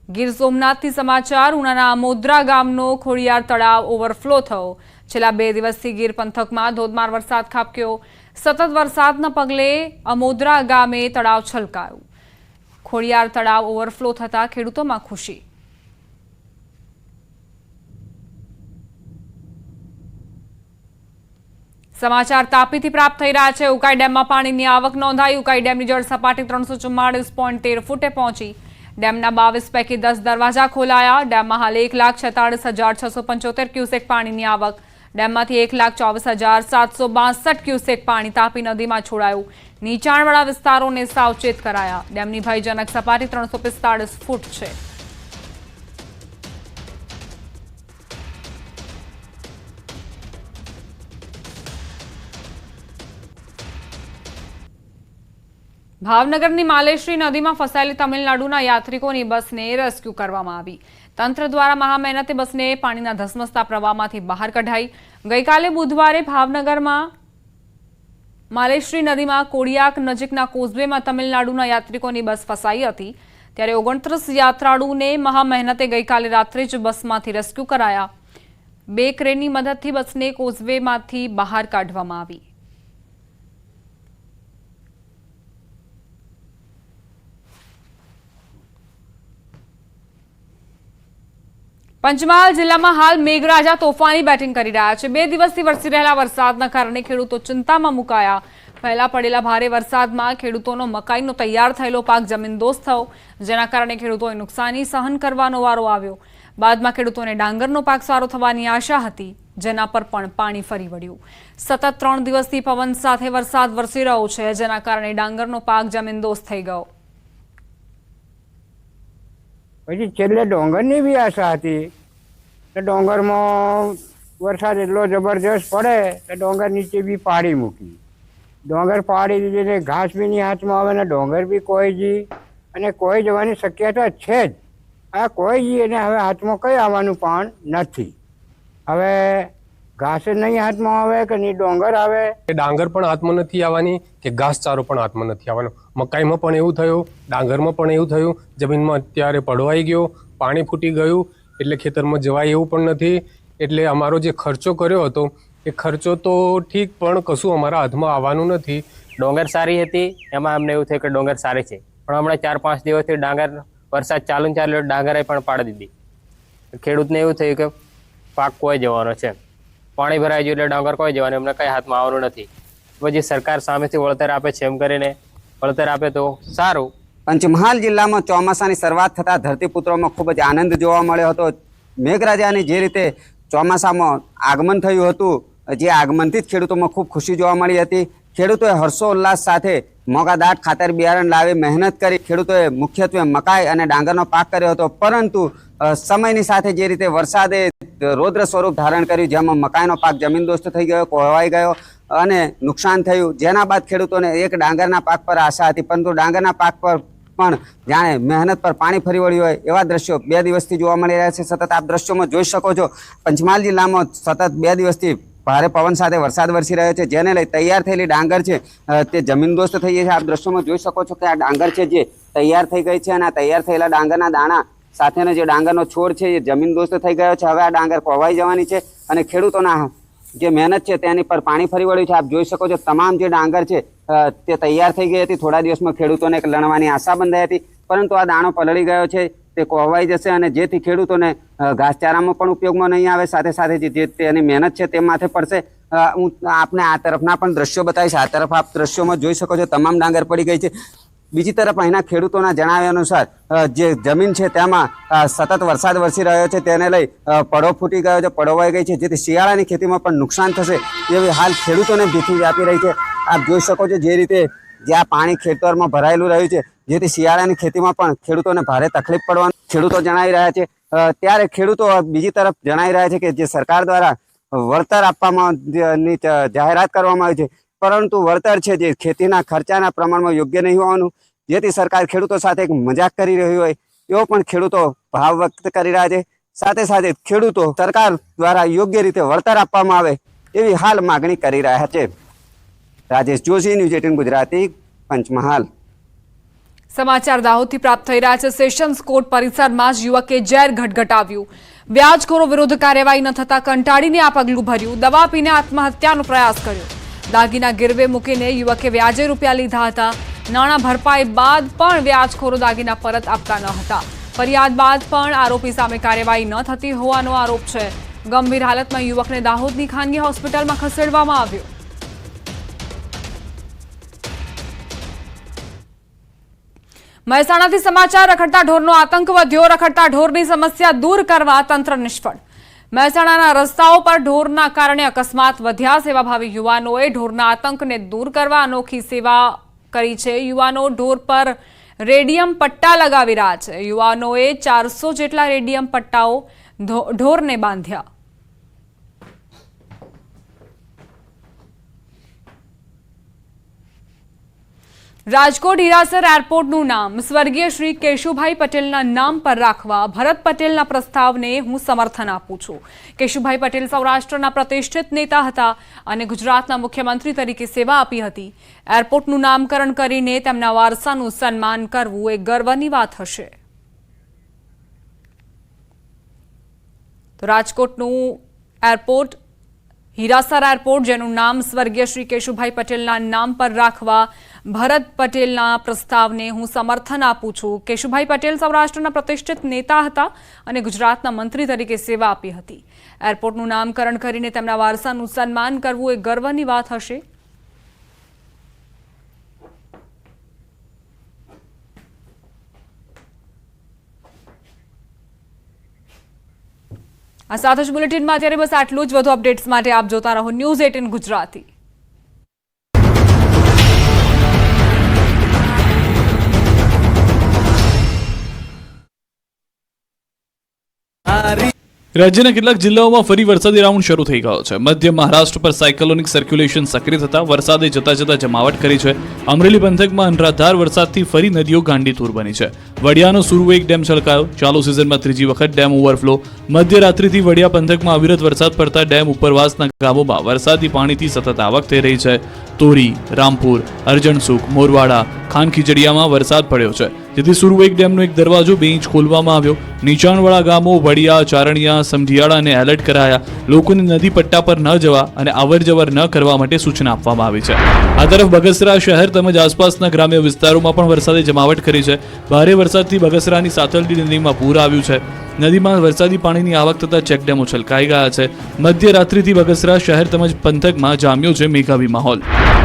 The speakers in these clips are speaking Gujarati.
ગીર સોમનાથથી સમાચાર ઉનાના આમોદરા ગામનો ખોડિયાર તળાવ ઓવરફ્લો થયો। છેલ્લા 2 દિવસથી ગીર પંથકમાં ધોધમાર વરસાદ ખાબક્યો। સતત વરસાદના પગલે આમોદરા ગામે તળાવ છલકાયું। ખોડિયાર તળાવ ઓવરફ્લો થતા ખેડૂતોમાં ખુશી। समाचार तापीथी प्राप्त थई रह्या छे। उकाई डेममां पाणीनी आवक नोंधाई। उकाई डेमनी जळ सपाटी 344.13 फूटे पहोंची। डेमना 22 पैकी 10 दरवाजा खोलाया। डेममां हाल 1,46,675 क्यूसेक पाणीनी आवक। डेममांथी 1,24,762 क्यूसेक पाणी तापी नदीमां छोड़ायुं। नीचाणवाळा विस्तारोने सावचेत कराया। डेमनी भयजनक सपाटी 345 फूट छे। भावनगरनी मालेश्वरी नदी में फसाયેલી तमिलनाडुना यात्रिकोनी बसने रेस्क्यू करवामां आवी। तंत्र द्वारा महामेहनते बसने पाणीना धसमसता प्रवाहमांथी बहार कढाई। गईकाले बुधवारे भावनगर में मालेश्वरी नदी में कोडियाक नजीकना कोઝવે में तमिलनाडुना यात्रिकोनी बस फसाई हती। त्यारे 29 यात्राळुओने महामेहनते गईकाले रात्रे ज बसमांथी रेस्क्यू कराया। 2 क्रेननी मददथी बसने कोઝવેमांथी बहार काढवामां आवी। पंचमहाल जिल्ला में हाल मेघराजा तोफानी बेटिंग करी रह्या छे। 2 दिवसथी वरसी रहेला वरसादना कारणे खेडूतो चिंतामां मुकाया। पहेला पड़ेला भारे वरसादमां खेडूतोनो मकाईनो तैयार थयेलो पाक जमीनदोस्त थयो, जेना कारणे खेडूतोए नुकसानी सहन करवानो वारो આવ્યો। बादमां खेडूतोने डांगरनो पाक सारो थवानी आशा हती, जेना पर पण पाणी फरी वळ्युं। सतत 3 दिवसथी पवन साथे वरसाद वरसी રહ્યો છે, जेना कारणे डांगरनो पाक जमीनदोस्त થઈ ગયો। પછી છેલ્લે ડોંગરની બી આશા હતી કે ડોંગરમાં વરસાદ એટલો જબરજસ્ત પડે કે ડોંગર નીચે બી પાડી મૂકી। ડોંગર પાડી દીધી ઘાસ બી ની હાથમાં આવે ને ડોંગર બી કોઈજી અને કોઈ જવાની શક્યતા છે જ। આ કોઈજી એને હવે હાથમાં કંઈ આવવાનું પણ નથી। હવે ઘાસ નહીં હાથમાં આવે કે નહીં ડોંગર આવે। ડાંગર પણ હાથમાં નથી આવવાની કે ઘાસચારો પણ હાથમાં નથી આવવાનો। મકાઈમાં પણ એવું થયું, ડાંગરમાં પણ એવું થયું। જમીનમાં અત્યારે પડવાઈ ગયો, પાણી ફૂટી ગયું એટલે ખેતરમાં જવાય એવું પણ નથી। એટલે અમારો જે ખર્ચો કર્યો હતો એ ખર્ચો તો ઠીક પણ કશું અમારા હાથમાં આવવાનું નથી। ડોંગર સારી હતી એમાં અમને એવું થયું કે ડોંગર સારી છે, પણ હમણાં 4-5 દિવસથી ડાંગર વરસાદ ચાલુ ડાંગરે પણ પાડી દીધી। ખેડૂતને એવું થયું કે પાક કોઈ જવાનો છે, પાણી ભરાઈ ગયું એટલે ડાંગર કોઈ જવાનું, એમને કંઈ હાથમાં આવવાનું નથી। પછી સરકાર સામેથી વળતર આપે છે, એમ કરીને વળતર આપે તો સારું। પંચમહાલ જિલ્લામાં ચોમાસાની શરૂઆત થતાં ધરતીપુત્રોમાં ખૂબ જ આનંદ જોવા મળ્યો હતો। મેઘરાજાની જે રીતે ચોમાસામાં આગમન થયું હતું, જે આગમનથી જ ખેડૂતોમાં ખૂબ ખુશી જોવા મળી હતી। ખેડૂતોએ હર્ષોલ્લાસ સાથે મોંઘાદાટ ખાતર બિયારણ લાવી મહેનત કરી ખેડૂતોએ મુખ્યત્વે મકાઈ અને ડાંગરનો પાક કર્યો હતો। પરંતુ સમયની સાથે જે રીતે વરસાદે રૌદ્ર સ્વરૂપ ધારણ કર્યું, જેમાં મકાઈનો પાક જમીનદોસ્ત થઈ ગયો, કોહવાઈ ગયો અને નુકસાન થયું। જેના બાદ ખેડૂતોને એક ડાંગરના પાક પર આશા હતી, પરંતુ ડાંગરના પાક પર પણ જાણે મહેનત પર પાણી ફરી વળ્યું હોય એવા દ્રશ્યો 2 દિવસથી જોવા મળી રહ્યા છે। સતત આપ દ્રશ્યોમાં જોઈ શકો છો, પંચમહાલ જિલ્લામાં સતત 2 દિવસથી ભારે પવન સાથે વરસાદ વરસી રહ્યો છે, જેને લઈ તૈયાર થયેલી ડાંગર છે તે જમીનદોસ્ત થઈ ગઈ છે। આપ દ્રશ્યોમાં જોઈ શકો છો કે આ ડાંગર છે જે તૈયાર થઈ ગઈ છે અને આ તૈયાર થયેલા ડાંગરના દાણા સાથેનો જે ડાંગરનો છોડ છે એ જમીનદોસ્ત થઈ ગયો છે। હવે આ ડાંગર કોહવાઈ જવાની છે અને ખેડૂતોના જે મહેનત છે તેની પર પાણી ફરી વળ્યું છે। આપ જોઈ શકો છો તમામ જે ડાંગર છે તે તૈયાર થઈ ગઈ હતી। થોડા દિવસમાં ખેડૂતોને એક લણવાની આશા બંધાઈ હતી, પરંતુ આ દાણો પલળી ગયો છે, તે કોહવાઈ જશે અને જેથી ખેડૂતોને ઘાસચારામાં પણ ઉપયોગમાં નહીં આવે, સાથે સાથે જે તેની મહેનત છે તે માથે પડશે। હું આપને આ તરફના પણ દ્રશ્યો બતાવીશ। આ તરફ આપ દ્રશ્યોમાં જોઈ શકો છો તમામ ડાંગર પડી ગઈ છે। બીજી તરફ અહીંના ખેડૂતોના જણાવ્યા અનુસાર જે જમીન છે તેમાં સતત વરસાદ વરસી રહ્યો છે, તેને લઈ પડો ફૂટી ગયો છે, પડોવાઈ ગઈ છે, જેથી શિયાળાની ખેતીમાં પણ નુકસાન થશે એવી હાલ ખેડૂતોને ભીતિ વ્યાપી રહી છે। આપ જોઈ શકો છો જે રીતે જ્યાં પાણી ખેતરમાં ભરાયેલું રહ્યું છે, જેથી શિયાળાની ખેતીમાં પણ ખેડૂતોને ભારે તકલીફ પડવાનું ખેડૂતો જણાવી રહ્યા છે। ત્યારે ખેડૂતો બીજી તરફ જણાવી રહ્યા છે કે જે સરકાર દ્વારા વળતર આપવામાં જાહેરાત કરવામાં આવી છે, પરંતુ વળતર છે જે ખેતીના ખર્ચાના પ્રમાણમાં યોગ્ય નહીં હોવાનું, જેથી સરકાર ખેડૂતો સાથે એક મજાક કરી રહી હોય એવો પણ ખેડૂતો ભાવ વ્યક્ત કરી રહ્યા છે। સાથે સાથે ખેડૂતો સરકાર દ્વારા યોગ્ય રીતે વળતર આપવામાં આવે એવી હાલ માગણી કરી રહ્યા છે। રાજેશ જોશી, ન્યૂઝ 18 ગુજરાતી, પંચમહાલ। સમાચાર દાહોદથી પ્રાપ્ત થઈ રહ્યા છે। સેશન્સ કોર્ટ પરિસરમાં જ યુવકે ઝેર ઘટઘટાવ્યું। વ્યાજખોરો વિરુદ્ધ કાર્યવાહી ન થતા કંટાળીને આ પગલું ભર્યું। દવા પીને આત્મહત્યાનો પ્રયાસ કર્યો। દાગીના ગીરવે મૂકીને યુવકે વ્યાજે રૂપિયા લીધા હતા। નાણાં ભરપાઈ બાદ પણ વ્યાજખોરો દાગીના પરત આપતા ન હતા। ફરિયાદ બાદ પણ આરોપી સામે કાર્યવાહી ન થતી હોવાનો આરોપ છે। ગંભીર હાલતમાં યુવકને દાહોદની ખાનગી હોસ્પિટલમાં ખસેડવામાં આવ્યો। મહેસાણાથી સમાચાર। રખડતા ઢોરનો આતંક વધ્યો। રખડતા ઢોરની સમસ્યા દૂર કરવા તંત્ર નિષ્ફળ। મહેસાણાના રસ્તાઓ પર ઢોરના કારણે અકસ્માત વધ્યા। સેવાભાવી યુવાનોએ ઢોરના આતંકને દૂર કરવા અનોખી સેવા કરી છે। યુવાનો ઢોર પર રેડિયમ પટ્ટા લગાવી રહ્યા છે। યુવાનોએ 400 જેટલા રેડિયમ પટ્ટાઓ ઢોરને બાંધ્યા। રાજકોટ હીરાસર એરપોર્ટનું નામ સ્વર્ગીય શ્રી કેશુભાઈ પટેલના નામ પર રાખવા ભરત પટેલના પ્રસ્તાવને હું સમર્થન આપું છું। કેશુભાઈ પટેલ સૌરાષ્ટ્રના પ્રતિષ્ઠિત નેતા હતા અને ગુજરાતના મુખ્યમંત્રી તરીકે સેવા આપી હતી। એરપોર્ટનું નામકરણ કરીને તેમના વારસાનું સન્માન કરવું એ ગર્વની વાત હશે। તો રાજકોટનું એરપોર્ટ હીરાસર એરપોર્ટ, જેનું નામ સ્વર્ગીય શ્રી કેશુભાઈ પટેલના નામ પર રાખવા ભરત પટેલના પ્રસ્તાવને હું સમર્થન આપું છું। કેશુભાઈ પટેલ સૌરાષ્ટ્રના પ્રતિષ્ઠિત નેતા હતા અને ગુજરાતના મંત્રી તરીકે સેવા આપી હતી। એરપોર્ટનું નામકરણ કરીને તેમના વારસાનું સન્માન કરવું એ ગર્વની વાત હશે। આ સાથે જ બુલેટિનમાં અત્યારે બસ આટલું જ। વધુ અપડેટ્સ માટે આપ જોતા રહો ન્યૂઝ 18 ગુજરાતી। રાજ્યના કેટલાક જિલ્લાઓમાં ફરી વરસાદી રાઉન્ડ શરૂ થઈ ગયો છે। મધ્ય મહારાષ્ટ્ર પર સાયક્લોનિક સર્ક્યુલેશન સક્રિય થતા વરસાદે જતા જતા જમાવટ કરી છે। અમરેલી પંથકમાં અનરાધાર વરસાદથી ફરી નદીઓ ગાંડીતુર બની છે। વડિયાનો સુરવેગ ડેમ છલકાયો। ચાલુ સિઝનમાં ત્રીજી વખત ડેમ ઓવરફ્લો। મધ્યરાત્રિથી વડિયા પંથકમાં અવિરત વરસાદ પડતા ડેમ ઉપરવાસના ગામોમાં વરસાદી પાણીથી સતત આવક થઈ રહી છે। તોરી, રામપુર, અરજણસુખ, મોરવાડા, ખાનખીજડીયામાં વરસાદ પડ્યો છે, જેથી સુરવેગ ડેમનો એક દરવાજો 2 ઇંચ ખોલવામાં આવ્યો। નીચાણવાળા ગામો વડિયા, ચારણિયા, સમઢિયાળાને એલર્ટ કરાયા। લોકોને નદી પટ્ટા પર ન જવા અને અવરજવર ન કરવા માટે સૂચના આપવામાં આવી છે। આ તરફ બગસરા શહેર તેમજ આસપાસના ગ્રામ્ય વિસ્તારોમાં પણ વરસાદે જમાવટ કરી છે। ભારે વરસાદથી બગસરાની સાતલડી નદીમાં પૂર આવ્યું છે। નદીમાં વરસાદી પાણીની આવક થતા ચેકડેમો છલકાઈ ગયા છે। મધ્યરાત્રિથી બગસરા શહેર તેમજ પંથકમાં જામ્યો છે મેઘાવી માહોલ।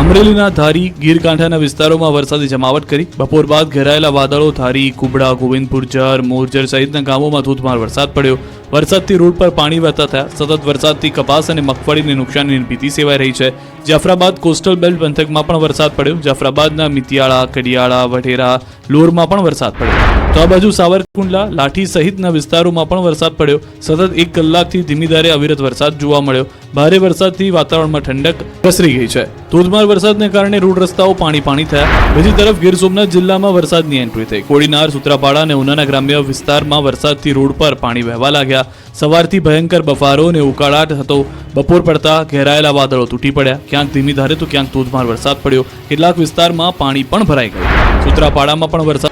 અમરેલીના ધારી, ગીરકાંઠાના વિસ્તારોમાં વરસાદી જમાવટ કરી। બપોર બાદ ઘેરાયેલા વાદળો ધારી, કુબડા, ગોવિંદપુર, જર, મોરજર સહિતના ગામોમાં ધોધમાર વરસાદ પડ્યો। વરસાદથી રોડ પર પાણી વહેતા થયા। સતત વરસાદથી કપાસ અને મગફળીને નુકસાનીની ભીતિ સેવાઈ રહી છે। જાફરાબાદ કોસ્ટલ બેલ્ટ પંથકમાં પણ વરસાદ પડ્યો। જાફરાબાદના મિતિયાળા, કડિયાળા, વઢેરા, લોરમાં પણ વરસાદ પડ્યો। તો આ બાજુ સાવરકુંડલા, લાઠી સહિતના વિસ્તારોમાં પણ વરસાદ પડ્યો। સતત 1 કલાકથી ધીમી ધારે અવિરત વરસાદ જોવા મળ્યો। ભારે વરસાદથી વાતાવરણમાં ઠંડક પ્રસરી ગઈ છે। ધોધમાર વરસાદને કારણે રોડ રસ્તાઓ પાણી થયા। બીજી તરફ ગીર સોમનાથ જિલ્લામાં વરસાદની એન્ટ્રી થઈ। કોડીનાર, સૂત્રાપાડા અને ઉનાના ગ્રામ્ય વિસ્તારમાં વરસાદથી રોડ પર પાણી વહેવા લાગ્યા। સવારથી ભયંકર બફારો અને ઉકાળાટ હતો। બપોર પડતા ઘેરાયેલા વાદળો તૂટી પડ્યા। ક્યાંક ધીમી ધારે તો ક્યાંક ધોધમાર વરસાદ પડ્યો। કેટલાક વિસ્તારમાં પાણી પણ ભરાઈ ગયું। સૂત્રાપાડામાં પણ વરસાદ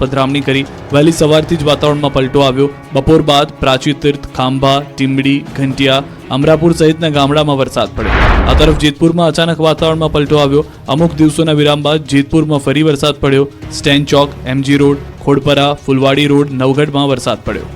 પધરામણી કરી। વહેલી સવારથી જ વાતાવરણમાં પલટો આવ્યો। બપોર બાદ પ્રાચી તીર્થ, ખાંભા, ટીમડી, ઘંટિયા, અમરાપુર સહિતના ગામડામાં વરસાદ પડ્યો। આ તરફ જેતપુરમાં અચાનક વાતાવરણમાં પલટો આવ્યો। અમુક દિવસોના વિરામ બાદ જેતપુરમાં ફરી વરસાદ પડ્યો। સ્ટેન ચોક, એમજી રોડ, ખોડપરા, ફુલવાડી રોડ, નવગઢમાં વરસાદ પડ્યો।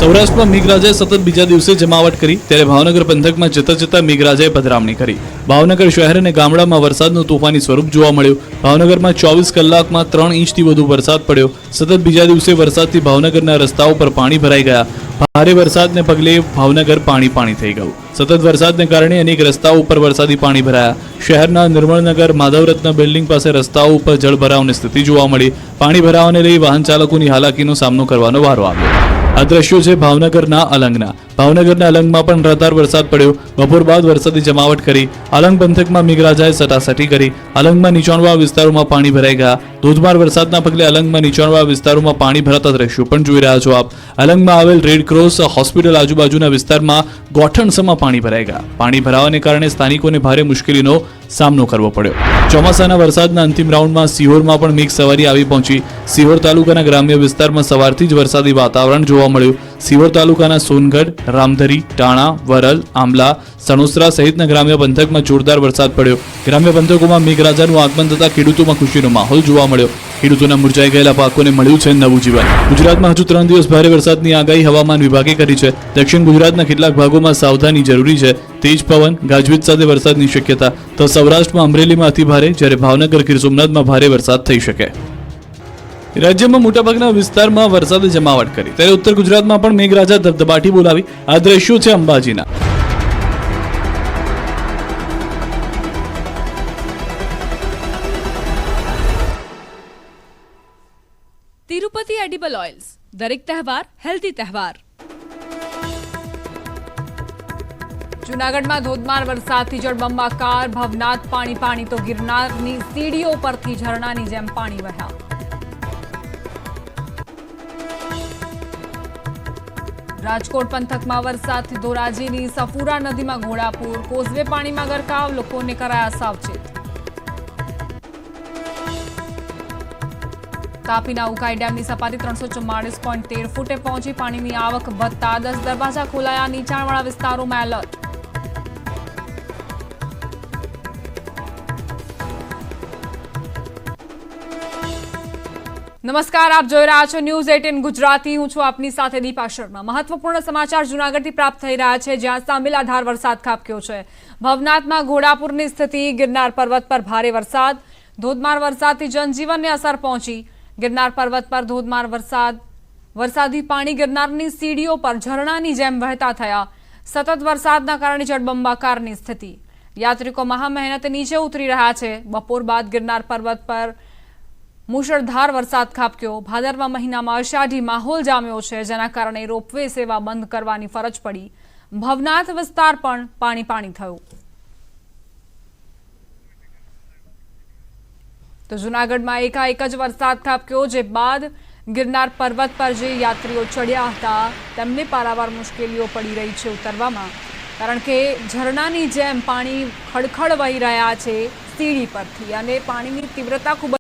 સૌરાષ્ટ્રમાં મેઘરાજાએ સતત બીજા દિવસે જમાવટ કરી, ત્યારે ભાવનગર પંથકમાં જતા જતા મેઘરાજાએ પધરામણી કરી। ભાવનગર શહેર અને ગામડામાં વરસાદનું તોફાની સ્વરૂપ જોવા મળ્યું। ભાવનગરમાં 24 કલાકમાં 3 ઇંચથી વધુ વરસાદ પડ્યો। સતત બીજા દિવસે વરસાદથી ભાવનગરના રસ્તાઓ પર પાણી ભરાઈ ગયા। ભારે વરસાદને પગલે ભાવનગર પાણી થઈ ગયું। સતત વરસાદને કારણે અનેક રસ્તાઓ ઉપર વરસાદી પાણી ભરાયા। શહેરના નિર્મળનગર, માધવરત્ન બિલ્ડિંગ પાસે રસ્તાઓ ઉપર જળભરાવની સ્થિતિ જોવા મળી। પાણી ભરાવાને લઈ વાહન ચાલકોની હાલાકીનો સામનો કરવાનો વારો આવ્યો। આ દ્રશ્યો છે ભાવનગરના અલંગના। ભાવનગરના અલંગમાં પણ અનરાધાર વરસાદ પડ્યો. બપોર બાદ વરસાદી જમાવટ કરી. અલંગ પંથકમાં મેઘરાજાએ સટાસટી કરી. અલંગમાં નીચાણવાળા વિસ્તારોમાં પાણી ભરાઈ ગયા. ધોધમાર વરસાદના પગલે અલંગમાં નીચાણવાળા વિસ્તારોમાં પાણી ભરાતા દ્રશ્યો પણ જોઈ રહ્યા છો આપ. અલંગમાં આવેલ રેડ ક્રોસ હોસ્પિટલ આજુબાજુના વિસ્તારમાં ગોઠણસમાં પાણી ભરાઈ ગયા. પાણી ભરાવાને કારણે સ્થાનિકોને ભારે મુશ્કેલીનો સામનો કરવો પડ્યો. ચોમાસાના વરસાદના અંતિમ રાઉન્ડમાં સિહોરમાં પણ મેઘ સવારી આવી પહોંચી. સિહોર તાલુકાના ગ્રામ્ય વિસ્તારમાં સવારથી જ વરસાદી વાતાવરણ જોવા મળ્યું. સિહોર તાલુકાના સોનગઢ, રામધરી, ટાણા, વરલ, આંબલા, સણોસરા સહિતના ગ્રામ્ય પંથકમાં જોરદાર વરસાદ પડ્યો. ગ્રામ્ય પંથકોમાં મેઘરાજાનું આગમન થતા ખેડૂતોમાં ખુશીનો માહોલ જોવા મળ્યો. ખેડૂતોના મુરઝાઈ ગયેલા પાકોને મળ્યું છે નવું જીવન. ગુજરાતમાં હજુ 3 દિવસ ભારે વરસાદની આગાહી હવામાન વિભાગે કરી છે. દક્ષિણ ગુજરાતના કેટલાક ભાગોમાં સાવધાની જરૂરી છે. તેજ પવન, ગાજવીજ સાથે વરસાદની શક્યતા. તો સૌરાષ્ટ્રમાં અમરેલીમાં અતિભારે, જ્યારે ભાવનગર, ગીર સોમનાથમાં ભારે વરસાદ થઈ શકે. રાજ્યમાં મોટાભાગના વિસ્તારમાં વરસાદે જમાવટ કરી, ત્યારે ઉત્તર ગુજરાતમાં પણ મેઘરાજા ધબધબાટી બોલાવી. આ દ્રશ્યો છે અંબાજીના. તિરુપતિ એડિબલ ઓઇલ્સ, દરેક તહેવાર હેલ્ધી તહેવાર. જૂનાગઢમાં ધોધમાર વરસાદથી જળબંબાકાર. ભવનાથ પાણી પાણી તો ગિરનારની સીડીઓ પરથી ઝરણાની જેમ પાણી વહ્યા. રાજકોટ પંથકમાં વરસાદથી ધોરાજીની સફુરા નદીમાં ઘોડાપૂર. કોઝવે પાણીમાં ગરકાવ, લોકોને કરાયા સાવચેત. તાપીના ઉકાઈ ડેમની સપાટી 344.13 ફૂટે પહોંચી. પાણીની આવક વધતા 10 દરવાજા ખોલાયા. નીચાણવાળા વિસ્તારોમાં એલર્ટ. નમસ્કાર, આપ જોઈ રહ્યા છો ન્યૂઝ 18 ગુજરાતી. હું છું આપની સાથે દીપા શર્મા. મહત્વપૂર્ણ સમાચાર જૂનાગઢથી પ્રાપ્ત થઈ રહ્યા છે, જ્યાં સામેલાધાર વરસાદ ખાબક્યો છે. ભવનાથમાં ઘોડાપુરની સ્થિતિ. ગિરનાર પર્વત પર ભારે વરસાદ. ધોધમાર વરસાદથી જનજીવનને અસર પહોંચી. ગિરનાર પર્વત પર ધોધમાર વરસાદી પાણી ગિરનારની સીડીઓ પર ઝરણાની જેમ વહેતા થયા. સતત વરસાદના કારણે જળબંબાકારની સ્થિતિ. યાત્રિકો મહા મહેનતે નીચે ઉતરી રહ્યા છે. બપોર બાદ ગિરનાર પર્વત પર મુશળધાર વરસાદ ખાબક્યો. ભાદરવા મહિનામાં અષાઢી માહોલ જામ્યો છે, જેના કારણે રોપવે સેવા બંધ કરવાની ફરજ પડી. ભવનાથ વિસ્તાર પણ પાણી પાણી થયો. તો જૂનાગઢમાં એકાએક જ વરસાદ ખાબક્યો, જે બાદ ગિરનાર પર્વત પર જે યાત્રીઓ ચડ્યા હતા તેમને પારાવાર મુશ્કેલીઓ પડી રહી છે ઉતરવામાં, કારણ કે ઝરણાની જેમ પાણી ખડખડ વહી રહ્યા છે સીડી પરથી અને પાણીની તીવ્રતા ખૂબ